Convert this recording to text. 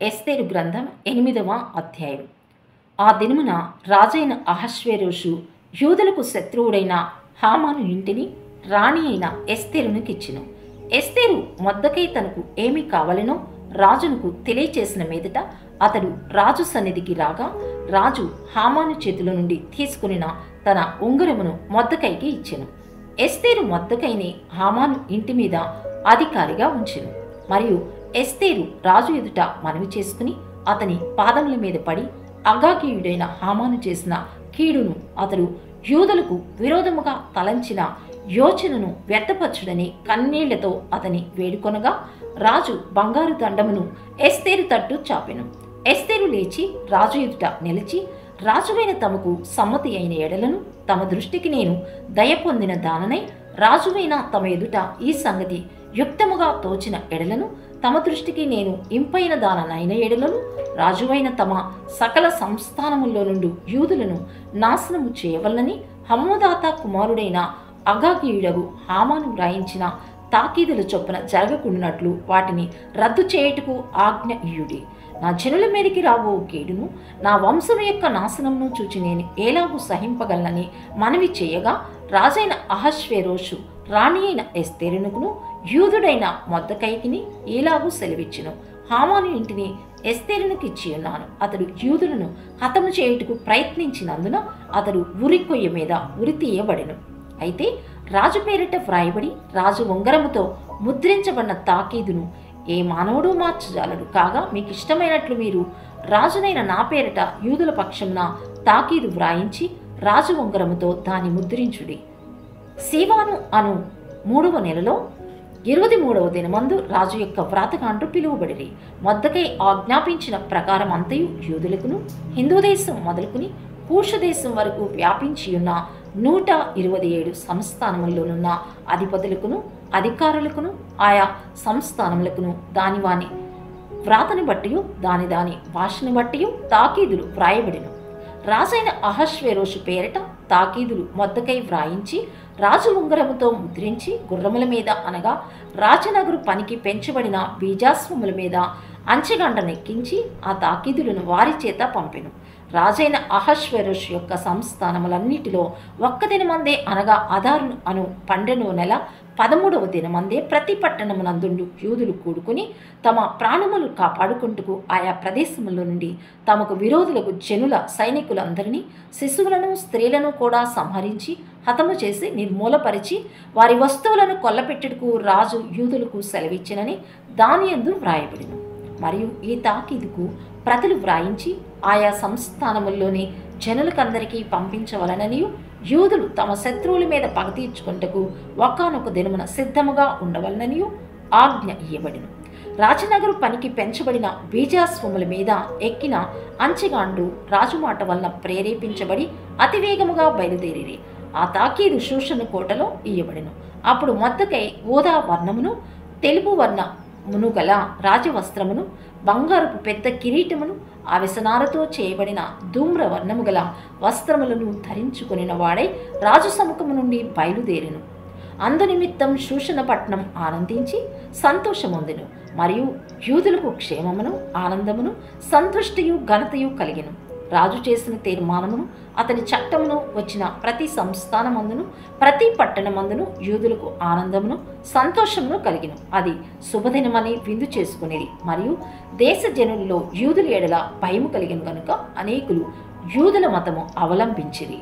ఎస్తేరు గ్రంథం 8వ అధ్యాయం. ఆ దినమున రాజైన అహష్వేరోషు యూదులకు శత్రువుడైన హామాను ఇంటిని రాణి అయిన ఎస్తేరునికిచ్చెను. ఎస్తేరు మొర్దెకై తనకు ఏమి కావలెనో రాజునకు తెలియచేసిన మీదట అతడు రాజు సన్నిధికి రాగా, రాజు హామాను చేతిలో నుండి తీసుకునిన తన ఉంగరమును మొర్దెకైకి ఇచ్చెను. ఎస్తేరు మొర్దెకైని హామాను ఇంటి మీద అధికారిగా ఉంచెను. మరియు ఎస్తేరు రాజు ఎదుట మనవి చేసుకుని అతని పాదముల మీద పడి అగాగీయుడైన హామాను చేసిన కీడును, అతడు యూదులకు విరోధముగా తలంచిన యోచనను వ్యర్థపరచుడని కన్నీళ్లతో అతని వేడుకొనగా, రాజు బంగారు దండమును ఎస్తేరు తట్టు చాపెను. ఎస్తేరు లేచి రాజు ఎదుట నిలిచి, రాజువైన తమకు సమ్మతి అయిన ఎడలను తమ దృష్టికి నేను దయ పొందిన దాననై, రాజువైన తమ ఎదుట ఈ సంగతి యుక్తముగా తోచిన ఎడలను తమ దృష్టికి నేను ఇంపైన దాననైన ఎడలను, రాజువైన తమ సకల సంస్థానముల్లో నుండి యూదులను నాశనము చేయవలనని హమ్మోదాత కుమారుడైన అగాగీయుడగు హామాను వ్రాయించిన తాకీదుల చొప్పున జరగకుండానట్లు వాటిని రద్దు చేయుటకు ఆజ్ఞ ఇయ్యుడి. నా జనుల మీదకి రాబో కీడును, నా వంశం యొక్క నాశనమును చూచి నేను ఎలాగూ సహింపగలనని మనవి చేయగా, రాజైన అహష్వేరోషు రాణి అయిన ఎస్తేరునుకును యూదుడైన మొర్దెకైకిని ఇలాగూ సెలవిచ్చెను. హామాను ఇంటిని ఎస్తేరునికిచ్చి ఉన్నాను. అతడు యూదులను హతము చేయుటకు ప్రయత్నించినందున అతడు ఉరికొయ్య మీద ఉరి తీయబడెను. అయితే రాజు పేరిట వ్రాయబడి రాజు ఉంగరముతో ముద్రించబడిన తాకీదును ఏ మానవుడు మార్చజాలడు. కాగా మీకు ఇష్టమైనట్లు మీరు రాజునైన నా పేరిట యూదుల పక్షమున తాకీదు వ్రాయించి రాజు ఉంగరముతో దాన్ని ముద్రించుడి. సీవాను అను 3వ నెలలో 23వ దినమందు రాజు యొక్క వ్రాతగాండ్రు పిలువబడిరి. మొర్దెకై ఆజ్ఞాపించిన ప్రకారం అంతయు యూదులకును హిందూ దేశం మొదలుకుని కూష దేశం వరకు వ్యాపించి ఉన్న 127 సంస్థానముల్లోనున్న అధిపతులకును అధికారులకును ఆయా సంస్థానములకును దాని వాని వ్రాతని బట్టి దాని భాషను బట్టి తాకీదులు వ్రాయబడిను. రాజైన అహష్వేరోషు పేరిట తాకీదులు మొర్దెకై వ్రాయించి రాజు ఉంగరముతో ముద్రించి గుర్రముల మీద అనగా రాజనగరు పనికి పెంచబడిన బీజాస్వముల మీద అంచెగండనెక్కించి ఆ తాకీదులను వారి చేత పంపెను. రాజైన అహష్వేరోషు యొక్క సంస్థానములన్నిటిలో ఒక్క దినమందే అనగా అదారు అను 12వ నెల 13వ దినమందే ప్రతి పట్టణమునందుండు యూదులు కూడుకుని తమ ప్రాణములు కాపాడుకుంటూ ఆయా ప్రదేశముల నుండి తమకు విరోధులకు జనుల సైనికులందరినీ శిశువులను స్త్రీలను కూడా సంహరించి హతము చేసి నిర్మూలపరిచి వారి వస్తువులను కొల్లపెట్టుటకు రాజు యూదులకు సెలవిచ్చినని దాని యందు వ్రాయబడిను. మరియు ఈ తాకీదుకు ప్రతులు వ్రాయించి ఆయా సంస్థానముల్లోని జనులకందరికీ పంపించవలననియు యూదులు తమ శత్రువుల మీద పగ తీర్చుకుంటకు ఒకానొక దినమున సిద్ధముగా ఉండవలననియు ఆజ్ఞ ఇయ్యబడిను. రాజనగరు పనికి పెంచబడిన బీజాస్వముల మీద ఎక్కిన అంచెగాండ్రు రాజు మాట వలన ప్రేరేపించబడి అతివేగముగా బయలుదేరిరి. ఆ తాకీదు షూషను కోటలో ఇయ్యబడిను. అప్పుడు మొర్దెకై ఊదా వర్ణమును తెలుపు వర్ణమును గల రాజవస్త్రమును బంగారపు పెద్ద కిరీటమును అవిసనారతో చేయబడిన ధూమ్ర వర్ణము గల వస్త్రములను ధరించుకొనిన వాడై రాజు సముఖము నుండి బయలుదేరెను. అందునిమిత్తం షూషన పట్టణం ఆనందించి సంతోషమొందెను. మరియు యూదులకు క్షేమమును ఆనందమును సంతృష్టియు ఘనతయు కలిగెను. రాజు చేసిన తీర్మానమును అతని చట్టమును వచ్చిన ప్రతి సంస్థానమందును ప్రతి పట్టణమందును యూదులకు ఆనందమును సంతోషమును కలిగిను. అది శుభదినమని విందు చేసుకునేది. మరియు దేశ జనుల్లో యూదుల ఎడల భయము కలిగిన గనుక అనేకులు యూదుల మతము అవలంబించిరి.